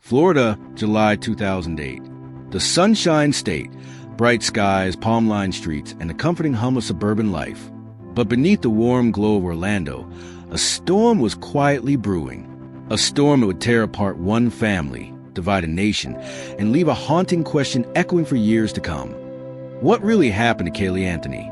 Florida, July 2008. The Sunshine State, bright skies, palm-lined streets, and the comforting hum of suburban life. But beneath the warm glow of Orlando, a storm was quietly brewing. A storm that would tear apart one family, divide a nation, and leave a haunting question echoing for years to come. What really happened to Caylee Anthony?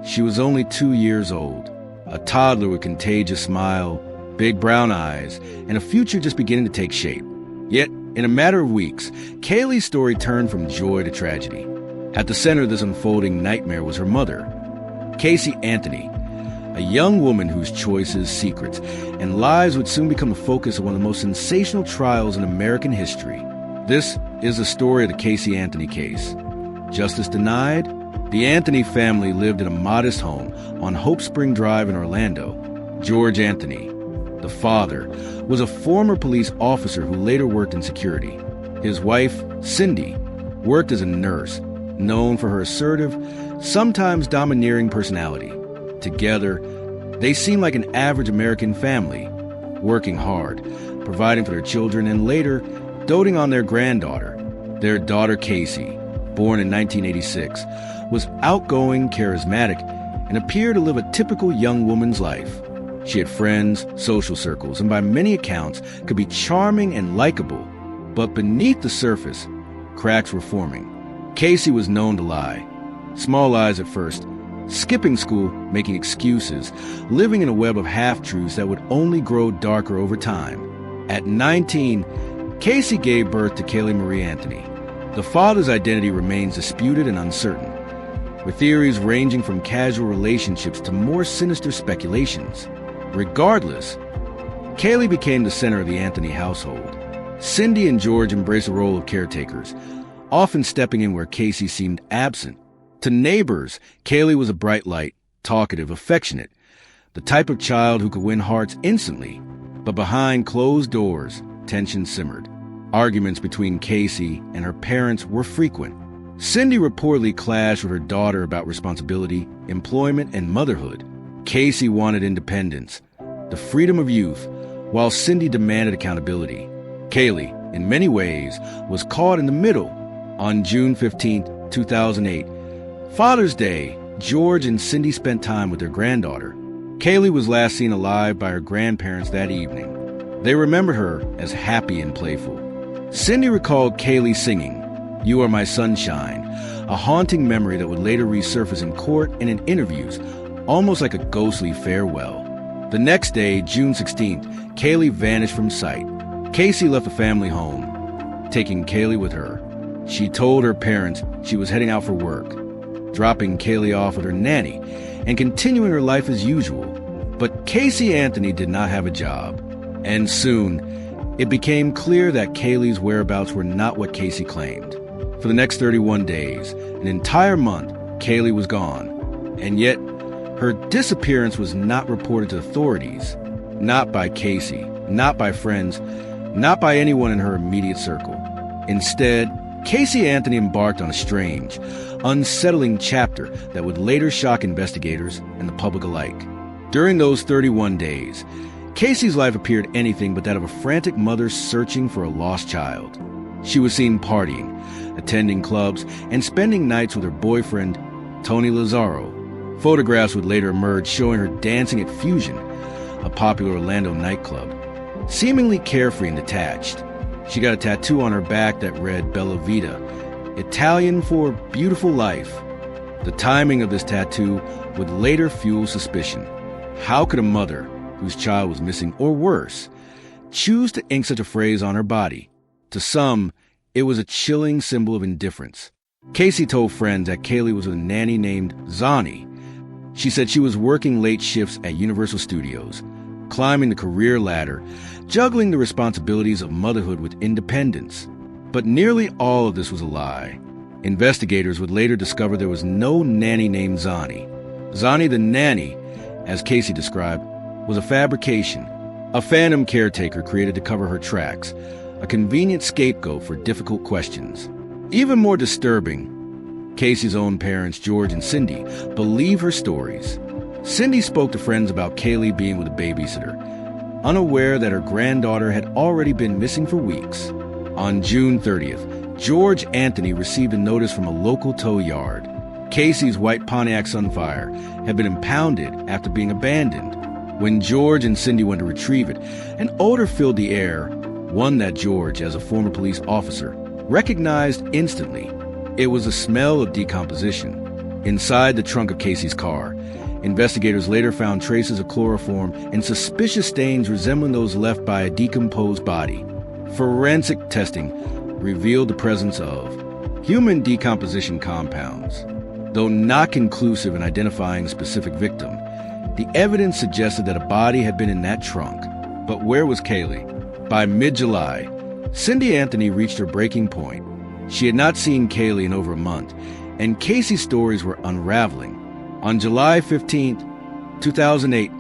She was only 2 years old, a toddler with contagious smile, big brown eyes, and a future just beginning to take shape. Yet, in a matter of weeks, Caylee's story turned from joy to tragedy. At the center of this unfolding nightmare was her mother, Caylee Anthony, a young woman whose choices, secrets, and lives would soon become the focus of one of the most sensational trials in American history. This is the story of the Caylee Anthony case. Justice denied? The Anthony family lived in a modest home on Hope Spring Drive in Orlando. George Anthony, the father, was a former police officer who later worked in security. His wife, Cindy, worked as a nurse, known for her assertive, sometimes domineering personality. Together, they seemed like an average American family, working hard, providing for their children, and later doting on their granddaughter. Their daughter, Caylee, born in 1986, was outgoing, charismatic, and appeared to live a typical young woman's life. She had friends, social circles, and by many accounts could be charming and likable. But beneath the surface, cracks were forming. Caylee was known to lie. Small lies at first, skipping school, making excuses, living in a web of half-truths that would only grow darker over time. At 19, Caylee gave birth to Caylee Marie Anthony. The father's identity remains disputed and uncertain, with theories ranging from casual relationships to more sinister speculations. Regardless, Caylee became the center of the Anthony household. Cindy and George embraced the role of caretakers, often stepping in where Caylee seemed absent. To neighbors, Caylee was a bright light, talkative, affectionate, the type of child who could win hearts instantly. But behind closed doors, tension simmered. Arguments between Caylee and her parents were frequent. Cindy reportedly clashed with her daughter about responsibility, employment, and motherhood. Caylee wanted independence, the freedom of youth, while Cindy demanded accountability. Caylee, in many ways, was caught in the middle. On June 15, 2008, Father's Day, George and Cindy spent time with their granddaughter. Caylee was last seen alive by her grandparents that evening. They remembered her as happy and playful. Cindy recalled Caylee singing, "You Are My Sunshine," a haunting memory that would later resurface in court and in interviews, almost like a ghostly farewell. The next day, June 16th, Caylee vanished from sight. Caylee left the family home, taking Caylee with her. She told her parents she was heading out for work, dropping Caylee off with her nanny and continuing her life as usual. But Caylee Anthony did not have a job, and soon it became clear that Caylee's whereabouts were not what Caylee claimed. For the next 31 days, an entire month, Caylee was gone, and yet her disappearance was not reported to authorities, not by Caylee, not by friends, not by anyone in her immediate circle. Instead, Caylee Anthony embarked on a strange, unsettling chapter that would later shock investigators and the public alike. During those 31 days, Caylee's life appeared anything but that of a frantic mother searching for a lost child. She was seen partying, attending clubs, and spending nights with her boyfriend, Tony Lazzaro. Photographs would later emerge showing her dancing at Fusion, a popular Orlando nightclub, seemingly carefree and detached. She got a tattoo on her back that read Bella Vita, Italian for beautiful life. The timing of this tattoo would later fuel suspicion. How could a mother, whose child was missing, or worse, choose to ink such a phrase on her body? To some, it was a chilling symbol of indifference. Caylee told friends that Caylee was with a nanny named Zani. She said she was working late shifts at Universal Studios, climbing the career ladder, juggling the responsibilities of motherhood with independence. But nearly all of this was a lie. Investigators would later discover there was no nanny named Zani. Zani the nanny, as Caylee described, was a fabrication, a phantom caretaker created to cover her tracks, a convenient scapegoat for difficult questions. Even more disturbing, Caylee's own parents, George and Cindy, believe her stories. Cindy spoke to friends about Caylee being with a babysitter, unaware that her granddaughter had already been missing for weeks. On June 30th, George Anthony received a notice from a local tow yard. Casey's white Pontiac Sunfire had been impounded after being abandoned. When George and Cindy went to retrieve it, an odor filled the air, one that George, as a former police officer, recognized instantly. It was the smell of decomposition. Inside the trunk of Casey's car, investigators later found traces of chloroform and suspicious stains resembling those left by a decomposed body. Forensic testing revealed the presence of human decomposition compounds. Though not conclusive in identifying a specific victim, the evidence suggested that a body had been in that trunk. But where was Caylee? By mid-July, Cindy Anthony reached her breaking point. She had not seen Caylee in over a month, and Casey's stories were unraveling. On July 15, 2008,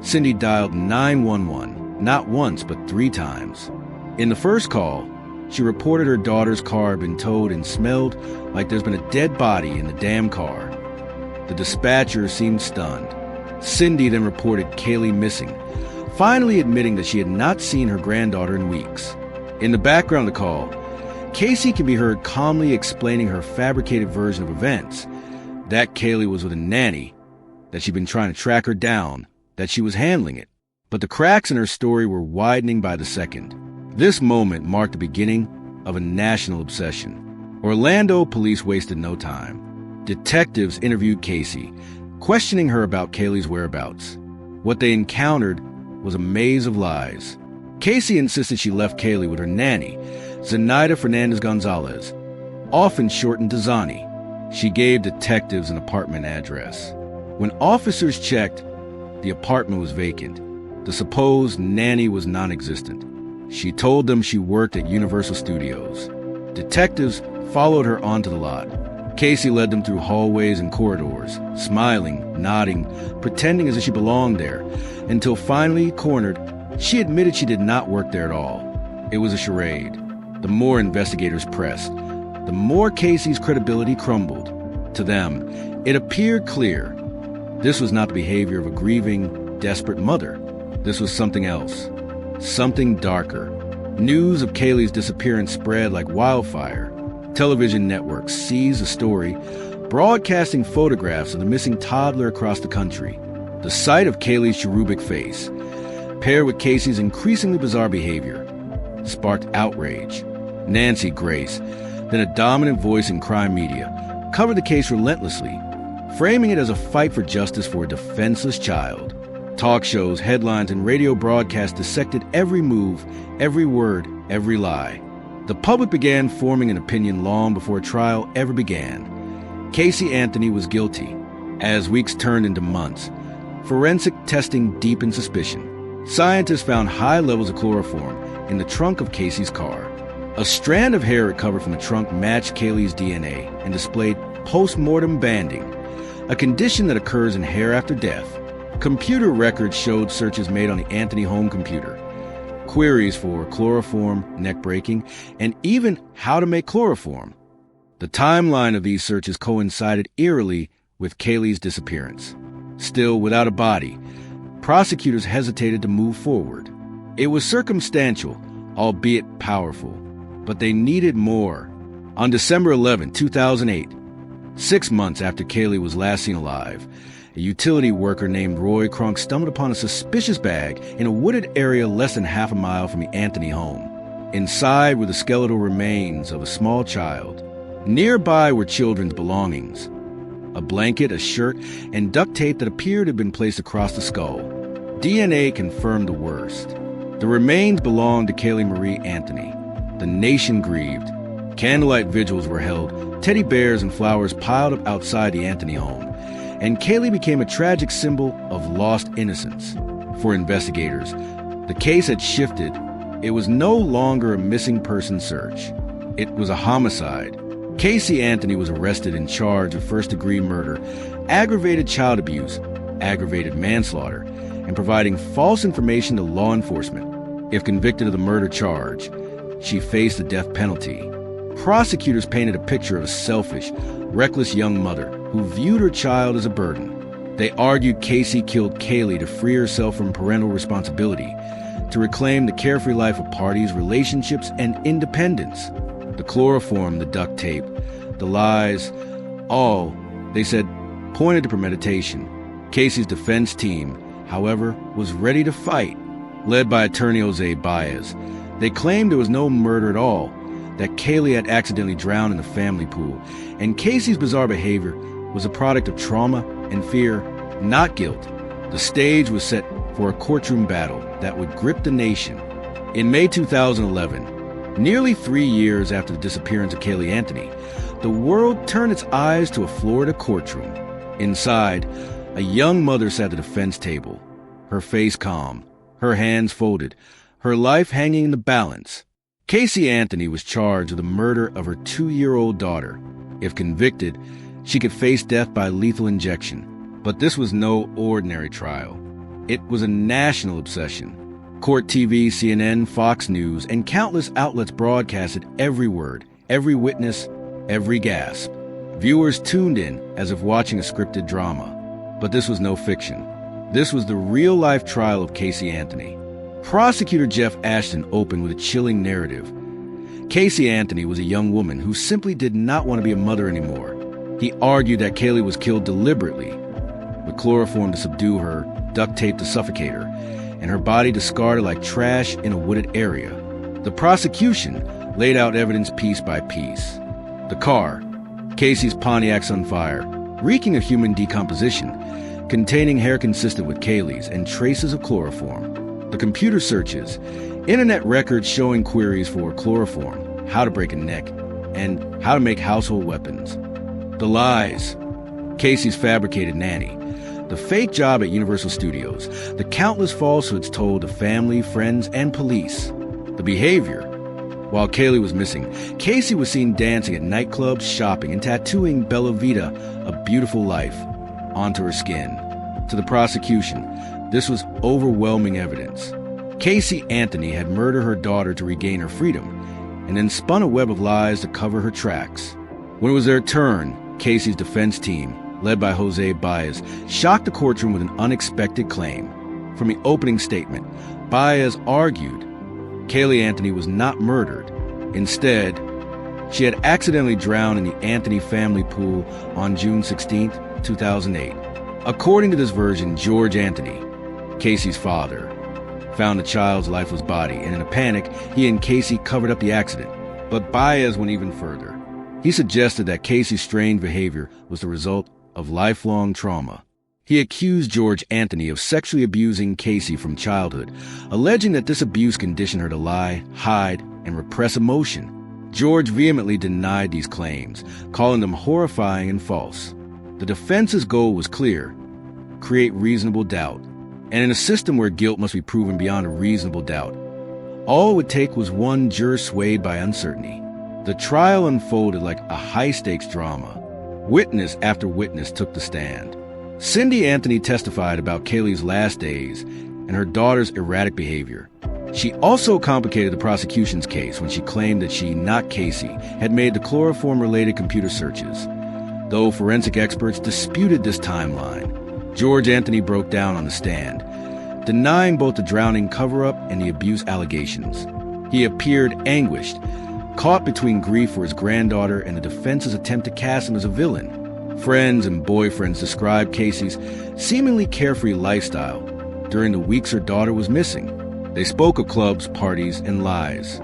Cindy dialed 911, not once but 3 times. In the first call, she reported her daughter's car had been towed and smelled like there's been a dead body in the damn car. The dispatcher seemed stunned. Cindy then reported Caylee missing, finally admitting that she had not seen her granddaughter in weeks. In the background of the call, Casey can be heard calmly explaining her fabricated version of events, that Caylee was with a nanny, that she'd been trying to track her down, that she was handling it. But the cracks in her story were widening by the second. This moment marked the beginning of a national obsession. Orlando police wasted no time. Detectives interviewed Casey, questioning her about Caylee's whereabouts. What they encountered was a maze of lies. Casey insisted she left Caylee with her nanny, Zenaida Fernandez Gonzalez, often shortened to Zani. She gave detectives an apartment address. When officers checked, the apartment was vacant. The supposed nanny was non-existent. She told them she worked at Universal Studios. Detectives followed her onto the lot. Casey led them through hallways and corridors, smiling, nodding, pretending as if she belonged there, until finally, cornered, she admitted she did not work there at all. It was a charade. The more investigators pressed, the more Casey's credibility crumbled. To them, it appeared clear. This was not the behavior of a grieving, desperate mother. This was something else. Something darker. News of Caylee's disappearance spread like wildfire. Television networks seized the story, broadcasting photographs of the missing toddler across the country. The sight of Caylee's cherubic face, paired with Casey's increasingly bizarre behavior, sparked outrage. Nancy Grace, then a dominant voice in crime media, covered the case relentlessly, framing it as a fight for justice for a defenseless child. Talk shows, headlines, and radio broadcasts dissected every move, every word, every lie. The public began forming an opinion long before trial ever began. Caylee Anthony was guilty. As weeks turned into months, forensic testing deepened suspicion. Scientists found high levels of chloroform in the trunk of Casey's car. A strand of hair recovered from the trunk matched Caylee's DNA and displayed post-mortem banding, a condition that occurs in hair after death. Computer records showed searches made on the Anthony home computer, queries for chloroform, neck breaking, and even how to make chloroform. The timeline of these searches coincided eerily with Caylee's disappearance. Still, without a body, prosecutors hesitated to move forward. It was circumstantial, albeit powerful, but they needed more. On December 11, 2008, 6 months after Caylee was last seen alive, a utility worker named Roy Kronk stumbled upon a suspicious bag in a wooded area less than half a mile from the Anthony home. Inside were the skeletal remains of a small child. Nearby were children's belongings: a blanket, a shirt, and duct tape that appeared to have been placed across the skull. DNA confirmed the worst. The remains belonged to Caylee Marie Anthony. The nation grieved. Candlelight vigils were held, teddy bears and flowers piled up outside the Anthony home, and Caylee became a tragic symbol of lost innocence. For investigators, the case had shifted. It was no longer a missing person search. It was a homicide. Caylee Anthony was arrested and charged with first-degree murder, aggravated child abuse, aggravated manslaughter, and providing false information to law enforcement. If convicted of the murder charge, she faced the death penalty. Prosecutors painted a picture of a selfish, reckless young mother who viewed her child as a burden. They argued Casey killed Caylee to free herself from parental responsibility, to reclaim the carefree life of parties, relationships, and independence. The chloroform, the duct tape, the lies, all, they said, pointed to premeditation. Casey's defense team, however, was ready to fight, led by attorney Jose Baez. They claimed there was no murder at all, that Caylee had accidentally drowned in the family pool, and Casey's bizarre behavior was a product of trauma and fear, not guilt. The stage was set for a courtroom battle that would grip the nation. In May 2011, nearly 3 years after the disappearance of Caylee Anthony, the world turned its eyes to a Florida courtroom. Inside, a young mother sat at the defense table, her face calm, her hands folded, her life hanging in the balance. Caylee Anthony was charged with the murder of her 2-year-old daughter. If convicted, she could face death by lethal injection. But this was no ordinary trial. It was a national obsession. Court TV, CNN, Fox News, and countless outlets broadcasted every word, every witness, every gasp. Viewers tuned in as if watching a scripted drama. But this was no fiction. This was the real-life trial of Caylee Anthony. Prosecutor Jeff Ashton opened with a chilling narrative. Caylee Anthony was a young woman who simply did not want to be a mother anymore. He argued that Caylee was killed deliberately, with chloroform to subdue her, duct tape to suffocate her, and her body discarded like trash in a wooded area. The prosecution laid out evidence piece by piece. The car, Casey's Pontiac's on fire, reeking of human decomposition, containing hair consistent with Caylee's and traces of chloroform. The computer searches, internet records showing queries for chloroform, how to break a neck, and how to make household weapons. The lies, Casey's fabricated nanny, the fake job at Universal Studios, the countless falsehoods told to family, friends, and police. The behavior. While Caylee was missing, Caylee was seen dancing at nightclubs, shopping, and tattooing Bella Vita, a beautiful life, onto her skin. To the prosecution, this was overwhelming evidence. Caylee Anthony had murdered her daughter to regain her freedom, and then spun a web of lies to cover her tracks. When it was their turn, Caylee's defense team, led by Jose Baez, shocked the courtroom with an unexpected claim. From the opening statement, Baez argued Caylee Anthony was not murdered. Instead, she had accidentally drowned in the Anthony family pool on June 16, 2008. According to this version, George Anthony, Caylee's father, found the child's lifeless body, and in a panic, he and Caylee covered up the accident. But Baez went even further. He suggested that Caylee's strange behavior was the result of lifelong trauma. He accused George Anthony of sexually abusing Caylee from childhood, alleging that this abuse conditioned her to lie, hide, and repress emotion. George vehemently denied these claims, calling them horrifying and false. The defense's goal was clear: create reasonable doubt. And in a system where guilt must be proven beyond a reasonable doubt, all it would take was one juror swayed by uncertainty. The trial unfolded like a high-stakes drama. Witness after witness took the stand. Cindy Anthony testified about Caylee's last days and her daughter's erratic behavior. She also complicated the prosecution's case when she claimed that she, not Caylee, had made the chloroform-related computer searches. Though forensic experts disputed this timeline, George Anthony broke down on the stand, denying both the drowning cover-up and the abuse allegations. He appeared anguished, caught between grief for his granddaughter and the defense's attempt to cast him as a villain. Friends and boyfriends described Caylee's seemingly carefree lifestyle during the weeks her daughter was missing. They spoke of clubs, parties, and lies.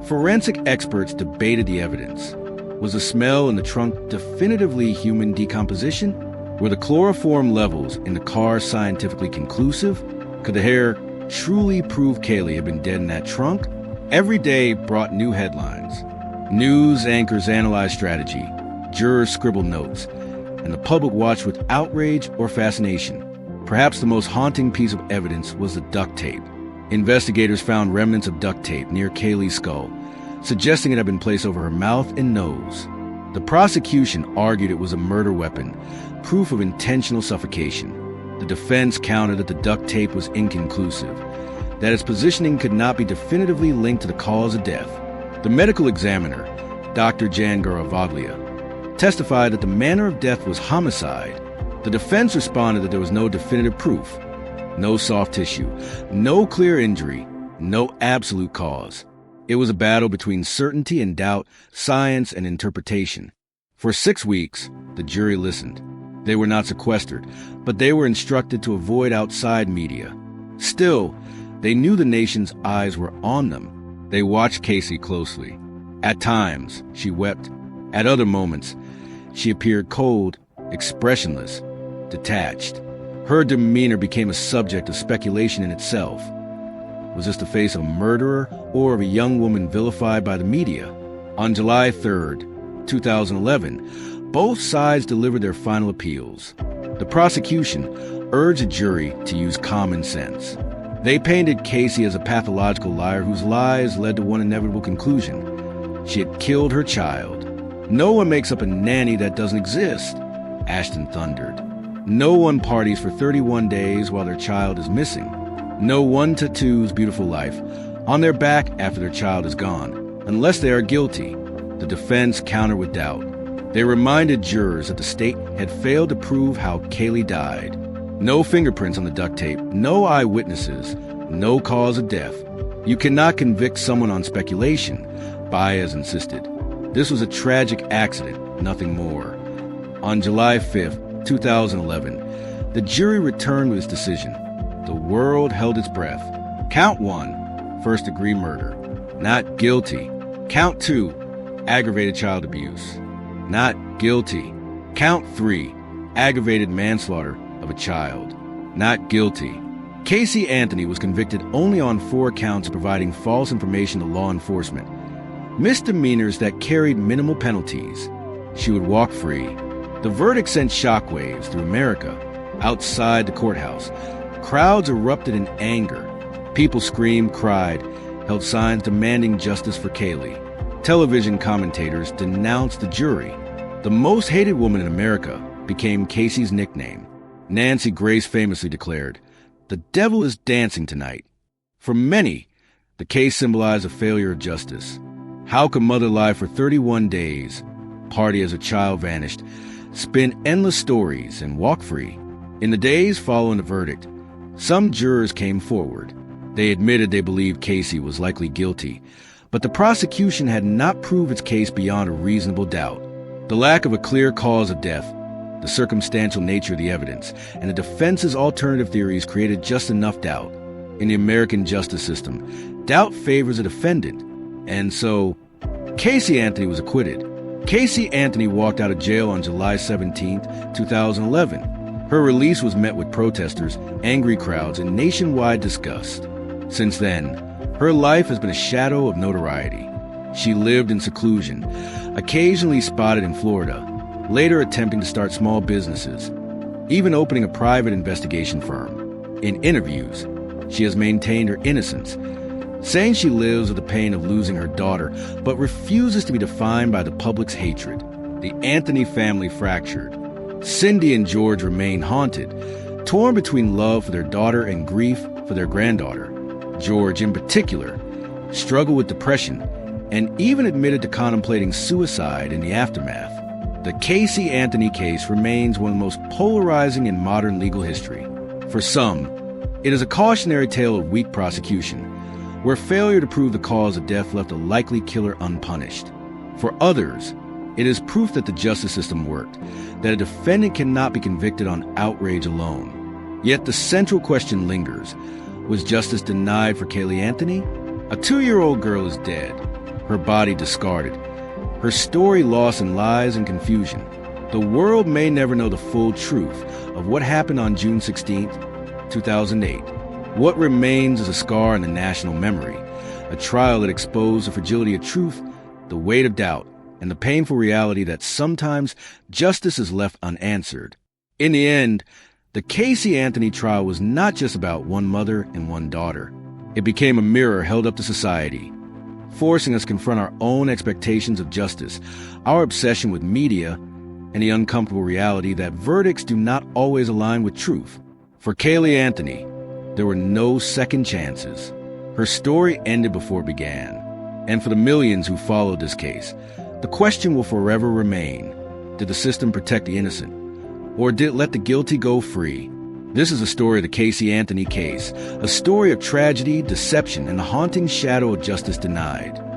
Forensic experts debated the evidence. Was the smell in the trunk definitively human decomposition? Were the chloroform levels in the car scientifically conclusive? Could the hair truly prove Caylee had been dead in that trunk? Every day brought new headlines. News anchors analyzed strategy, jurors scribbled notes, and the public watched with outrage or fascination. Perhaps the most haunting piece of evidence was the duct tape. Investigators found remnants of duct tape near Caylee's skull, suggesting it had been placed over her mouth and nose. The prosecution argued it was a murder weapon, proof of intentional suffocation. The defense countered that the duct tape was inconclusive, that its positioning could not be definitively linked to the cause of death. The medical examiner, Dr. Jan Garavaglia, testified that the manner of death was homicide. The defense responded that there was no definitive proof, no soft tissue, no clear injury, no absolute cause. It was a battle between certainty and doubt, science and interpretation. For 6 weeks, the jury listened. They were not sequestered, but they were instructed to avoid outside media. Still, they knew the nation's eyes were on them. They watched Caylee closely. At times, she wept. At other moments, she appeared cold, expressionless, detached. Her demeanor became a subject of speculation in itself. Was this the face of a murderer or of a young woman vilified by the media? On July 3rd, 2011, both sides delivered their final appeals. The prosecution urged the jury to use common sense. They painted Caylee as a pathological liar whose lies led to one inevitable conclusion. She had killed her child. No one makes up a nanny that doesn't exist, Ashton thundered. No one parties for 31 days while their child is missing. No one tattoos beautiful life on their back after their child is gone, unless they are guilty. The defense countered with doubt. They reminded jurors that the state had failed to prove how Caylee died. No fingerprints on the duct tape, no eyewitnesses, no cause of death. You cannot convict someone on speculation, Baez insisted. This was a tragic accident, nothing more. On July 5th, 2011, the jury returned with its decision. The world held its breath. Count 1, first-degree murder. Not guilty. Count 2, aggravated child abuse. Not guilty. Count 3, aggravated manslaughter of a child. Not guilty. Caylee Anthony was convicted only on 4 counts of providing false information to law enforcement. Misdemeanors that carried minimal penalties. She would walk free. The verdict sent shockwaves through America. Outside the courthouse, crowds erupted in anger. People screamed, cried, held signs demanding justice for Caylee. Television commentators denounced the jury. The most hated woman in America became Caylee's nickname. Nancy Grace famously declared, "The devil is dancing tonight." For many, the case symbolized a failure of justice. How could mother lie for 31 days, party as a child vanished, spin endless stories, and walk free? In the days following the verdict, some jurors came forward. They admitted they believed Caylee was likely guilty, but the prosecution had not proved its case beyond a reasonable doubt. The lack of a clear cause of death, the circumstantial nature of the evidence, and the defense's alternative theories created just enough doubt. In the American justice system, doubt favors a defendant, and so Caylee Anthony was acquitted. Caylee Anthony walked out of jail on July 17, 2011. Her release was met with protesters, angry crowds, and nationwide disgust. Since then, her life has been a shadow of notoriety. She lived in seclusion, occasionally spotted in Florida, later attempting to start small businesses, even opening a private investigation firm. In interviews, she has maintained her innocence, saying she lives with the pain of losing her daughter, but refuses to be defined by the public's hatred. The Anthony family fractured. Cindy and George remain haunted, torn between love for their daughter and grief for their granddaughter. George, in particular, struggled with depression and even admitted to contemplating suicide in the aftermath. The Caylee Anthony case remains one of the most polarizing in modern legal history. For some, it is a cautionary tale of weak prosecution, where failure to prove the cause of death left a likely killer unpunished. For others, it is proof that the justice system worked, that a defendant cannot be convicted on outrage alone. Yet the central question lingers. Was justice denied for Caylee Anthony? A 2-year-old girl is dead, her body discarded, her story lost in lies and confusion. The world may never know the full truth of what happened on June 16, 2008. What remains is a scar in the national memory, a trial that exposed the fragility of truth, the weight of doubt, and the painful reality that sometimes justice is left unanswered. In the end, the Caylee Anthony trial was not just about one mother and one daughter. It became a mirror held up to society, forcing us to confront our own expectations of justice, our obsession with media, and the uncomfortable reality that verdicts do not always align with truth. For Caylee Anthony, there were no second chances. Her story ended before it began. And for the millions who followed this case, the question will forever remain: did the system protect the innocent, or did it let the guilty go free? This is a story of the Caylee Anthony case, a story of tragedy, deception, and the haunting shadow of justice denied.